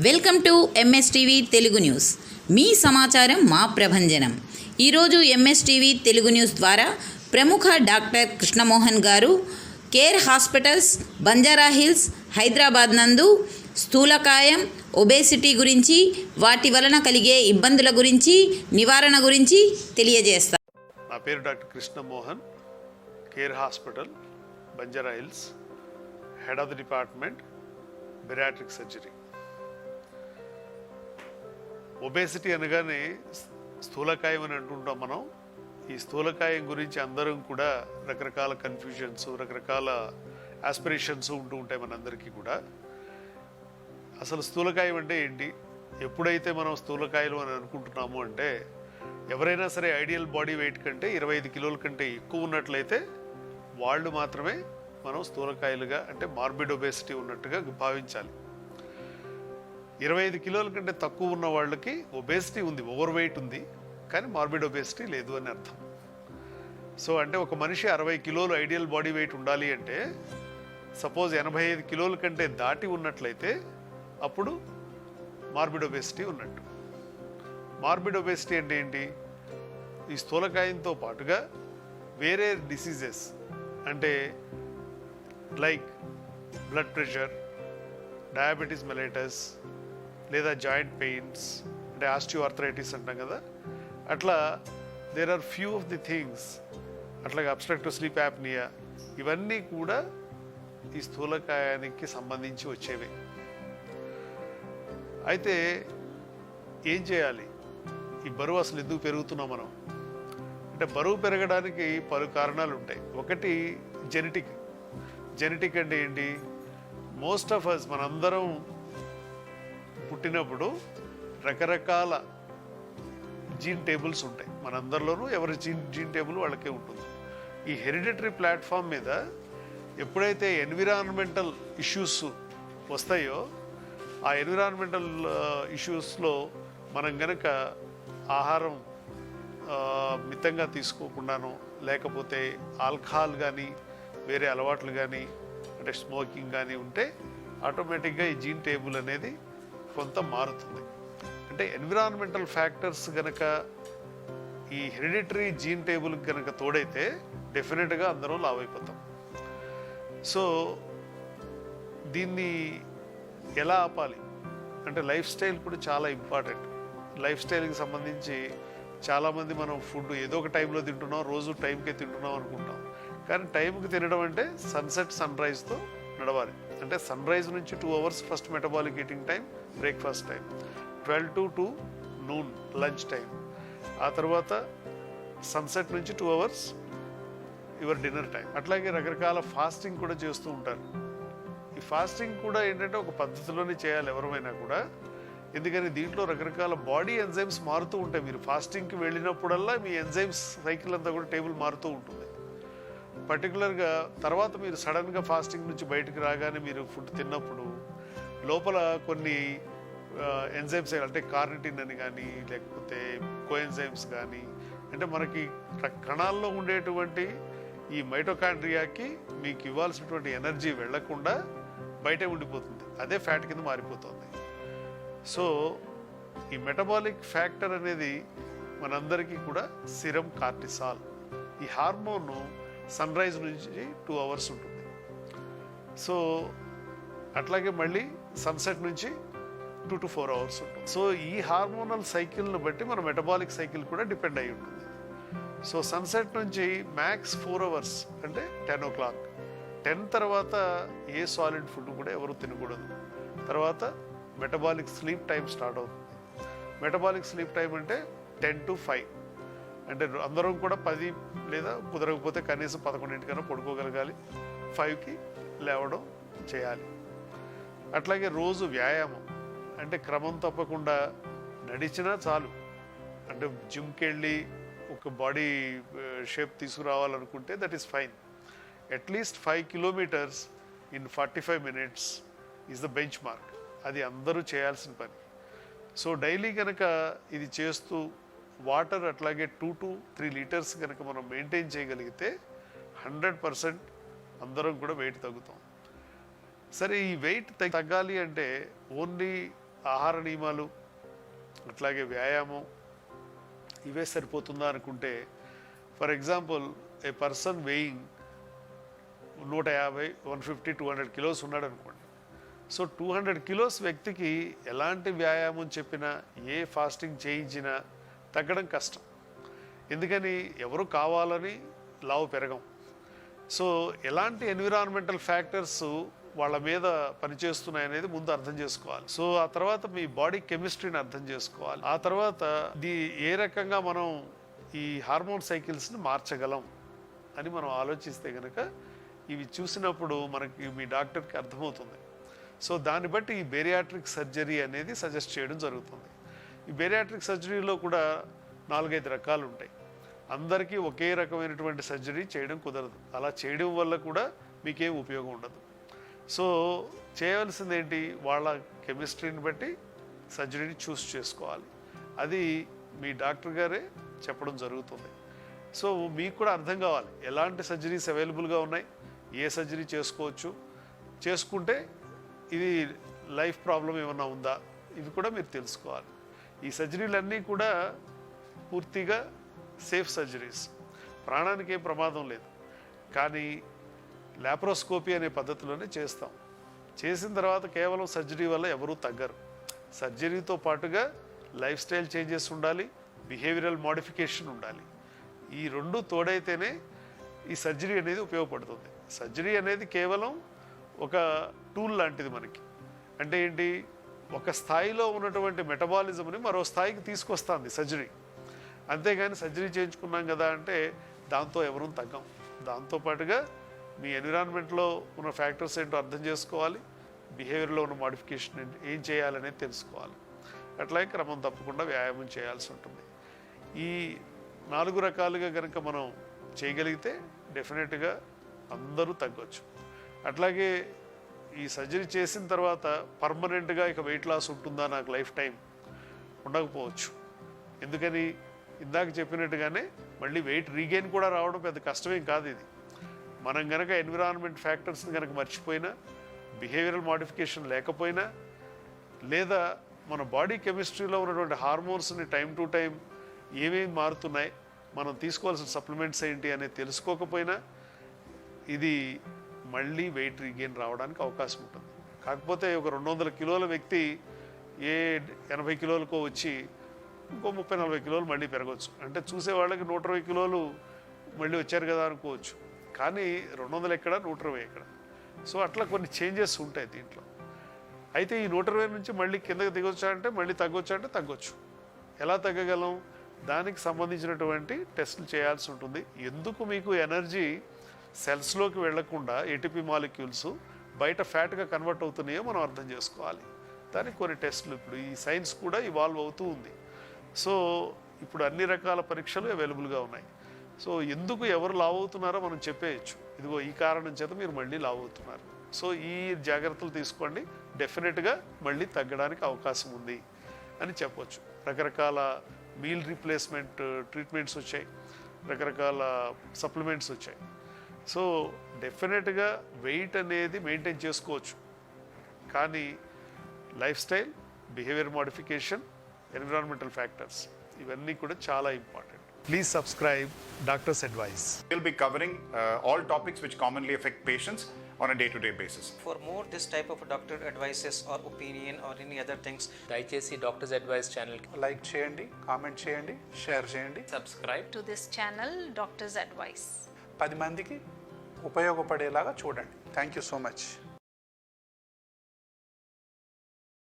Welcome to MSTV Telugu news. మీ సమాచారం మా ప్రభంజనం. ఈరోజు ఎంఎస్టీవీ తెలుగు న్యూస్ ద్వారా ప్రముఖ డాక్టర్ కృష్ణమోహన్ గారు కేర్ హాస్పిటల్స్ బంజారాహిల్స్ హైదరాబాద్ నందు స్థూలకాయం ఒబేసిటీ గురించి, వాటి వలన కలిగే ఇబ్బందుల గురించి, నివారణ గురించి తెలియజేస్తారు. నా పేరు doctor Krishnamohan, care hospital Banjara Hills, head of the department bariatric surgery. Obesity అనగానే స్థూలకాయం అని అంటుంటాం మనం. ఈ స్థూలకాయం గురించి అందరం కూడా రకరకాల కన్ఫ్యూజన్స్, రకరకాల ఆస్పిరేషన్స్ ఉంటూ ఉంటాయి మనందరికీ కూడా. అసలు స్థూలకాయం అంటే ఏంటి? ఎప్పుడైతే మనం స్థూలకాయలు అని అనుకుంటున్నాము అంటే, ఎవరైనా సరే ఐడియల్ బాడీ వెయిట్ కంటే 25 కిలోల కంటే ఎక్కువ ఉన్నట్లయితే వాళ్ళు మాత్రమే మనం స్థూలకాయలుగా, అంటే మార్బిడ్ ఒబేసిటీ ఉన్నట్టుగా భావించాలి. 25 కిలోల కంటే తక్కువ ఉన్న వాళ్ళకి ఒబేసిటీ ఉంది, ఓవర్ వెయిట్ ఉంది, కానీ మార్బిడ్ ఒబేసిటీ లేదు అని అర్థం. సో అంటే ఒక మనిషి 60 కిలోలు ఐడియల్ బాడీ వెయిట్ ఉండాలి అంటే, సపోజ్ 85 కిలోల కంటే దాటి ఉన్నట్లయితే అప్పుడు మార్బిడ్ ఒబేసిటీ ఉన్నట్టు. మార్బిడ్ ఒబేసిటీ అంటే ఏంటి? ఈ స్థూలకాయంతో పాటుగా వేరే డిసీజెస్, అంటే like blood pressure, diabetes mellitus, లేదా జాయింట్ పెయిన్స్, అంటే ఆస్టియోఆర్థరైటిస్ అంటాం కదా, అట్లా there are few of the things. అట్లాగే అబ్స్ట్రక్టివ్ స్లీప్ యాప్నియా, ఇవన్నీ కూడా ఈ స్థూలకాయానికి సంబంధించి వచ్చేవి. అయితే ఏం చేయాలి? ఈ బరువు అసలు ఎందుకు పెరుగుతున్నాం మనం అంటే, బరువు పెరగడానికి పలు కారణాలు ఉంటాయి. ఒకటి జెనెటిక్. జెనెటిక్ అంటే ఏంటి? మోస్ట్ ఆఫ్ అస్, మనందరం పుట్టినప్పుడు రకరకాల జీన్ టేబుల్స్ ఉంటాయి మనందరిలోనూ. ఎవరి జీన్ టేబుల్ వాళ్ళకే ఉంటుంది. ఈ హెరిడిటరీ ప్లాట్ఫామ్ మీద ఎప్పుడైతే ఎన్విరాన్మెంటల్ ఇష్యూస్ వస్తాయో, ఆ ఎన్విరాన్మెంటల్ ఇష్యూస్లో మనం గనక ఆహారం మితంగా తీసుకోకుండానో, లేకపోతే ఆల్కహాల్ కానీ వేరే అలవాట్లు కానీ, అంటే స్మోకింగ్ కానీ ఉంటే ఆటోమేటిక్గా ఈ జీన్ టేబుల్ అనేది కొంత మారుతుంది. అంటే ఎన్విరాన్మెంటల్ ఫ్యాక్టర్స్ కనుక ఈ హెరిడిటరీ జీన్ టేబుల్ కనుక తోడైతే డెఫినెట్గా అందరం లావ్ అయిపోతాం. సో దీన్ని ఎలా ఆపాలి అంటే, లైఫ్ స్టైల్ కూడా చాలా ఇంపార్టెంట్. లైఫ్ స్టైల్కి సంబంధించి చాలామంది మనం ఫుడ్ ఏదో ఒక టైంలో తింటున్నాం, రోజు టైంకే తింటున్నాం అనుకుంటాం. కానీ టైంకి తినడం అంటే సన్సెట్ సన్ రైజ్తో నడవాలి. అంటే సన్ రైజ్ నుంచి 2 hours first metabolic eating time, breakfast time, 12 to 2 noon lunch time, ఆ తర్వాత సన్సెట్ నుంచి 2 అవర్స్ యువర్ డిన్నర్ టైం. అట్లాగే రకరకాల ఫాస్టింగ్ కూడా చేస్తూ ఉంటారు. ఈ ఫాస్టింగ్ కూడా ఏంటంటే ఒక పద్ధతిలోనే చేయాలి ఎవరైనా కూడా. ఎందుకని దీంట్లో రకరకాల బాడీ ఎంజైమ్స్ మారుతూ ఉంటాయి. మీరు ఫాస్టింగ్కి వెళ్ళినప్పుడల్లా మీ ఎంజైమ్స్ సైకిల్ అంతా కూడా టేబుల్ మారుతూ ఉంటుంది. పర్టికులర్గా తర్వాత మీరు సడన్గా ఫాస్టింగ్ నుంచి బయటకు రాగానే మీరు ఫుడ్ తిన్నప్పుడు లోపల కొన్ని ఎంజైమ్స్, అంటే కార్నిటిన్ అని కానీ, లేకపోతే కోఎంజైమ్స్ కానీ, అంటే మనకి కణాల్లో ఉండేటువంటి ఈ మైటోకాండ్రియాకి మీకు ఇవ్వాల్సినటువంటి ఎనర్జీ వెళ్లకుండా బయటే ఉండిపోతుంది. అదే ఫ్యాట్ కింద మారిపోతుంది. సో ఈ మెటబాలిక్ ఫ్యాక్టర్ అనేది మనందరికీ కూడా సిరం కార్టిసాల్. ఈ హార్మోన్ సన్ రైజ్ నుంచి 2 అవర్స్ ఉంటుంది. సో అట్లాగే మళ్ళీ సన్సెట్ నుంచి 2 to 4 అవర్స్ ఉంటుంది. సో ఈ హార్మోనల్ సైకిల్ను బట్టి మన మెటబాలిక్ సైకిల్ కూడా డిపెండ్ అయి ఉంటుంది. సో సన్సెట్ నుంచి మ్యాక్స్ 4 అవర్స్, అంటే 10 o'clock. 10 తర్వాత ఏ సాలిడ్ ఫుడ్ కూడా ఎవరు తినకూడదు. తర్వాత మెటబాలిక్ స్లీప్ టైం స్టార్ట్ అవుతుంది. మెటబాలిక్ స్లీప్ టైం అంటే 10 to 5. అంటే అందరం కూడా 10 లేదా కుదరకపోతే కనీసం 11 పడుకోగలగాలి, 5కి లేవడం చేయాలి. అట్లాగే రోజు వ్యాయామం, అంటే క్రమం తప్పకుండా నడిచినా చాలు. అంటే జిమ్కి వెళ్ళి ఒక బాడీ షేప్ తీసుకురావాలనుకుంటే that is fine. At least 5 kilometers in 45 minutes is the benchmark. అది అందరూ చేయాల్సిన పని. సో డైలీ కనుక ఇది చేస్తూ వాటర్ అట్లాగే 2 to 3 liters కనుక మనం మెయింటైన్ చేయగలిగితే 100% అందరం కూడా వెయిట్ తగ్గుతాం. సరే, ఈ వెయిట్ తగ్గాలి అంటే ఓన్లీ ఆహార నియమాలు అట్లాగే వ్యాయామం ఇవే సరిపోతుందా అనుకుంటే, for example A person weighing 150, 150, 200 kilos ఉన్నాడు అనుకోండి. సో 200 కిలోస్ వ్యక్తికి ఎలాంటి వ్యాయామం చెప్పినా, ఏ ఫాస్టింగ్ చేయించినా తగ్గడం కష్టం. ఎందుకని ఎవరు కావాలని లావు పెరగం. సో ఎలాంటి ఎన్విరాన్మెంటల్ ఫ్యాక్టర్స్ వాళ్ళ మీద పనిచేస్తున్నాయనేది ముందు అర్థం చేసుకోవాలి. సో ఆ తర్వాత మీ బాడీ కెమిస్ట్రీని అర్థం చేసుకోవాలి. ఆ తర్వాత ఏ రకంగా మనం ఈ హార్మోన్ సైకిల్స్ని మార్చగలం అని మనం ఆలోచిస్తే కనుక ఇవి చూసినప్పుడు మనకి మీ డాక్టర్కి అర్థమవుతుంది. సో దాన్ని బట్టి ఈ బేరియాట్రిక్ సర్జరీ అనేది సజెస్ట్ చేయడం జరుగుతుంది. ఈ బేరియాట్రిక్ సర్జరీలో కూడా 4-5 రకాలు ఉంటాయి. అందరికీ ఒకే రకమైనటువంటి సర్జరీ చేయడం కుదరదు. అలా చేయడం వల్ల కూడా మీకేం ఉపయోగం ఉండదు. సో చేయవలసింది ఏంటి, వాళ్ళ కెమిస్ట్రీని బట్టి సర్జరీని చూస్ చేసుకోవాలి. అది మీ డాక్టర్ గారే చెప్పడం జరుగుతుంది. సో మీకు కూడా అర్థం కావాలి ఎలాంటి సర్జరీస్ అవైలబుల్గా ఉన్నాయి, ఏ సర్జరీ చేసుకోవచ్చు, చేసుకుంటే ఇది లైఫ్ ప్రాబ్లం ఏమన్నా ఉందా, ఇవి కూడా మీరు తెలుసుకోవాలి. ఈ సర్జరీలన్నీ కూడా పూర్తిగా సేఫ్ సర్జరీస్, ప్రాణానికి ఏం ప్రమాదం లేదు. కానీ లాప్రోస్కోపీ అనే పద్ధతిలోనే చేస్తాం. చేసిన తర్వాత కేవలం సర్జరీ వల్ల ఎవరూ తగ్గరు. సర్జరీతో పాటుగా లైఫ్ స్టైల్ చేంజెస్ ఉండాలి, బిహేవియరల్ మోడిఫికేషన్ ఉండాలి. ఈ రెండు తోడైతేనే ఈ సర్జరీ అనేది ఉపయోగపడుతుంది. సర్జరీ అనేది కేవలం ఒక టూల్ లాంటిది మనకి. అంటే ఏంటి, ఒక స్థాయిలో ఉన్నటువంటి మెటబాలిజంని మరో స్థాయికి తీసుకొస్తుంది సర్జరీ. అంతేగాని సర్జరీ చేయించుకున్నాం కదా అంటే దాంతో ఎవరూ తగ్గం. దాంతోపాటుగా మీ ఎన్విరాన్మెంట్లో ఉన్న ఫ్యాక్టర్స్ ఏంటో అర్థం చేసుకోవాలి, బిహేవియర్లో ఉన్న మోడిఫికేషన్ ఏం చేయాలనేది తెలుసుకోవాలి. అట్లాగే క్రమం తప్పకుండా వ్యాయామం చేయాల్సి ఉంటుంది. ఈ 4 రకాలుగా కనుక మనం చేయగలిగితే డెఫినెట్గా అందరూ తగ్గొచ్చు. అట్లాగే ఈ సర్జరీ చేసిన తర్వాత పర్మనెంట్గా ఇక వెయిట్ లాస్ ఉంటుందా, నాకు లైఫ్ టైం ఉండకపోవచ్చు. ఎందుకని, ఇందాక చెప్పినట్టుగానే మళ్ళీ వెయిట్ రీగెయిన్ కూడా రావడం పెద్ద కష్టమేం కాదు. ఇది మనం కనుక ఎన్విరాన్మెంట్ ఫ్యాక్టర్స్ని కనుక మర్చిపోయినా, బిహేవియరల్ మోడిఫికేషన్ లేకపోయినా, లేదా మన బాడీ కెమిస్ట్రీలో ఉన్నటువంటి హార్మోన్స్ని టైం టు టైం ఏమేమి మారుతున్నాయి, మనం తీసుకోవాల్సిన సప్లిమెంట్స్ ఏంటి అనేది తెలుసుకోకపోయినా ఇది మళ్ళీ వెయిట్ రీగెయిన్ రావడానికి అవకాశం ఉంటుంది. కాకపోతే ఒక 200 కిలోల వ్యక్తి ఏ 80 కిలోలకో వచ్చి ఇంకో 30-40 కిలోలు మళ్ళీ పెరగవచ్చు. అంటే చూసే వాళ్ళకి 120 కిలోలు మళ్ళీ వచ్చారు కదా అనుకోవచ్చు. కానీ 200 ఎక్కడ, 120 ఎక్కడ. సో అట్లా కొన్ని చేంజెస్ ఉంటాయి దీంట్లో. అయితే ఈ 120 నుంచి మళ్ళీ కిందకి దిగొచ్చా అంటే, మళ్ళీ తగ్గొచ్చా అంటే తగ్గొచ్చు. ఎలా తగ్గగలం, దానికి సంబంధించినటువంటి టెస్టులు చేయాల్సి ఉంటుంది. ఎందుకు మీకు ఎనర్జీ సెల్స్లోకి వెళ్లకుండా ఏటీపీ మాలిక్యూల్స్ బయట ఫ్యాట్గా కన్వర్ట్ అవుతున్నాయో మనం అర్థం చేసుకోవాలి. దానికి కొన్ని టెస్టులు ఇప్పుడు ఈ సైన్స్ కూడా ఇవాల్వ్ అవుతూ ఉంది. సో ఇప్పుడు అన్ని రకాల పరీక్షలు అవైలబుల్గా ఉన్నాయి. సో ఎందుకు ఎవరు లావు అవుతున్నారో మనం చెప్పేయచ్చు, ఇదిగో ఈ కారణం చేత మీరు మళ్ళీ లావు అవుతున్నారు. సో ఈ జాగ్రత్తలు తీసుకోండి, డెఫినెట్గా మళ్ళీ తగ్గడానికి అవకాశం ఉంది అని చెప్పొచ్చు. రకరకాల మీల్ రీప్లేస్మెంట్ ట్రీట్మెంట్స్ వచ్చాయి, రకరకాల సప్లిమెంట్స్ వచ్చాయి. సో డెఫినెట్గా వెయిట్ అనేది మెయింటైన్ చేసుకోవచ్చు. కానీ life style, behaviour modification, environmental factors ఇవన్నీ కూడా చాలా important. Please subscribe doctors advice. We'll be covering all topics which commonly affect patients on a day-to-day basis. For more this type of doctor advices or opinion or any other things, దయచేసి doctors advice channel like చేయండి, comment చేయండి, share చేయండి. Subscribe to this channel, Doctor's Advice. 10 మందికి ఉపయోగపడేలాగా చూడండి. Thank you so much.